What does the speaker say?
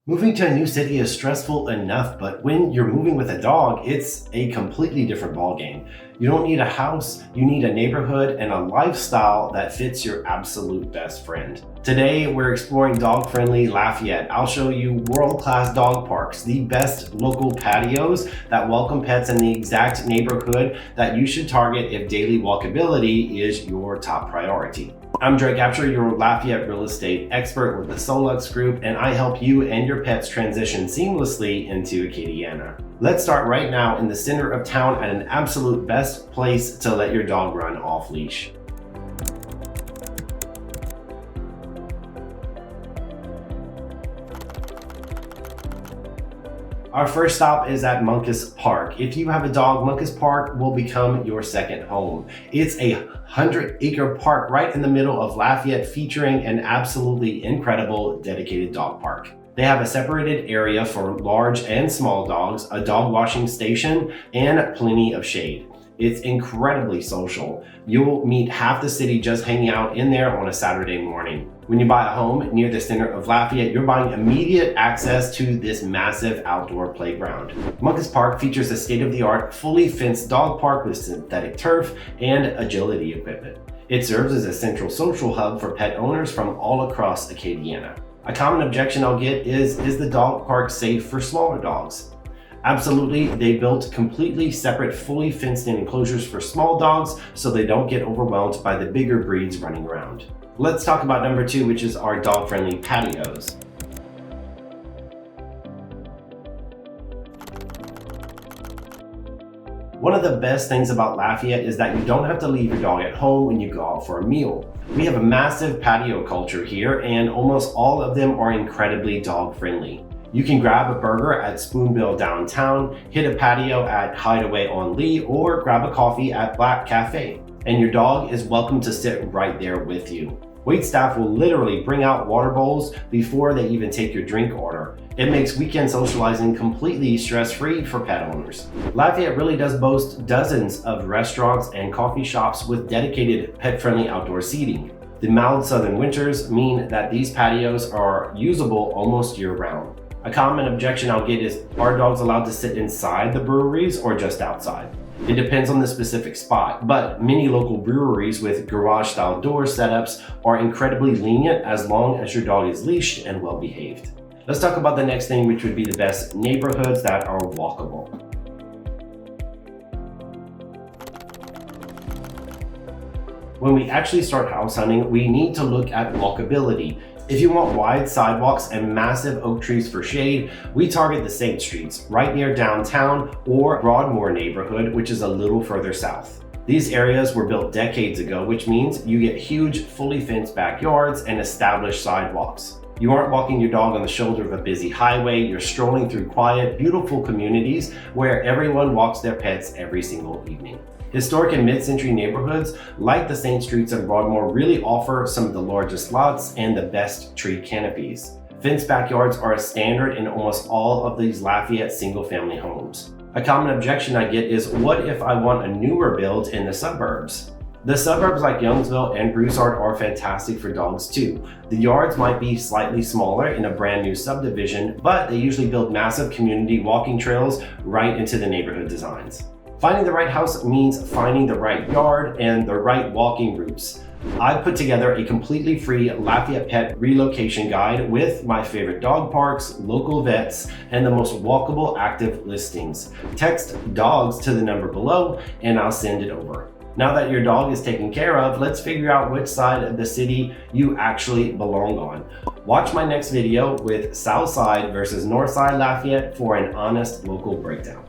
Moving to a new city is stressful enough, but when you're moving with a dog, it's a completely different ballgame. You don't need a house, you need a neighborhood and a lifestyle that fits your absolute best friend. Today, we're exploring dog-friendly Lafayette. I'll show you world-class dog parks, the best local patios that welcome pets in the exact neighborhood that you should target if daily walkability is your top priority. I'm Abshire, your Lafayette real estate expert with the Solux Group, and I help you and your pets transition seamlessly into Acadiana. Let's start right now in the center of town at an absolute best place to let your dog run off-leash. Our first stop is at Moncus Park. If you have a dog, Moncus Park will become your second home. It's a 100-acre park right in the middle of Lafayette, featuring an absolutely incredible dedicated dog park. They have a separated area for large and small dogs, a dog washing station, and plenty of shade. It's incredibly social. You'll meet half the city just hanging out in there on a Saturday morning. When you buy a home near the center of Lafayette, you're buying immediate access to this massive outdoor playground. Moncus Park features a state-of-the-art, fully fenced dog park with synthetic turf and agility equipment. It serves as a central social hub for pet owners from all across Acadiana. A common objection I'll get is the dog park safe for smaller dogs? Absolutely, they built completely separate, fully fenced-in enclosures for small dogs so they don't get overwhelmed by the bigger breeds running around. Let's talk about number 2, which is our dog-friendly patios. One of the best things about Lafayette is that you don't have to leave your dog at home when you go out for a meal. We have a massive patio culture here, and almost all of them are incredibly dog-friendly. You can grab a burger at Spoonbill downtown, hit a patio at Hideaway on Lee, or grab a coffee at Black Café, and your dog is welcome to sit right there with you. Waitstaff will literally bring out water bowls before they even take your drink order. It makes weekend socializing completely stress-free for pet owners. Lafayette really does boast dozens of restaurants and coffee shops with dedicated pet-friendly outdoor seating. The mild southern winters mean that these patios are usable almost year-round. A common objection I'll get is, are dogs allowed to sit inside the breweries or just outside? It depends on the specific spot, but many local breweries with garage-style door setups are incredibly lenient as long as your dog is leashed and well-behaved. Let's talk about the next thing, which would be the best neighborhoods that are walkable. When we actually start house hunting, we need to look at walkability. If you want wide sidewalks and massive oak trees for shade, we target the Saint Streets, right near downtown, or Broadmoor neighborhood, which is a little further south. These areas were built decades ago, which means you get huge, fully fenced backyards and established sidewalks. You aren't walking your dog on the shoulder of a busy highway, you're strolling through quiet, beautiful communities where everyone walks their pets every single evening. Historic and mid-century neighborhoods like the Saint Streets and Broadmoor really offer some of the largest lots and the best tree canopies. Fenced backyards are a standard in almost all of these Lafayette single-family homes. A common objection I get is, what if I want a newer build in the suburbs? The suburbs like Youngsville and Broussard are fantastic for dogs too. The yards might be slightly smaller in a brand new subdivision, but they usually build massive community walking trails right into the neighborhood designs. Finding the right house means finding the right yard and the right walking routes. I put together a completely free Lafayette Pet Relocation guide with my favorite dog parks, local vets, and the most walkable active listings. Text dogs to the number below and I'll send it over. Now that your dog is taken care of, let's figure out which side of the city you actually belong on. Watch my next video with South Side versus North Side Lafayette for an honest local breakdown.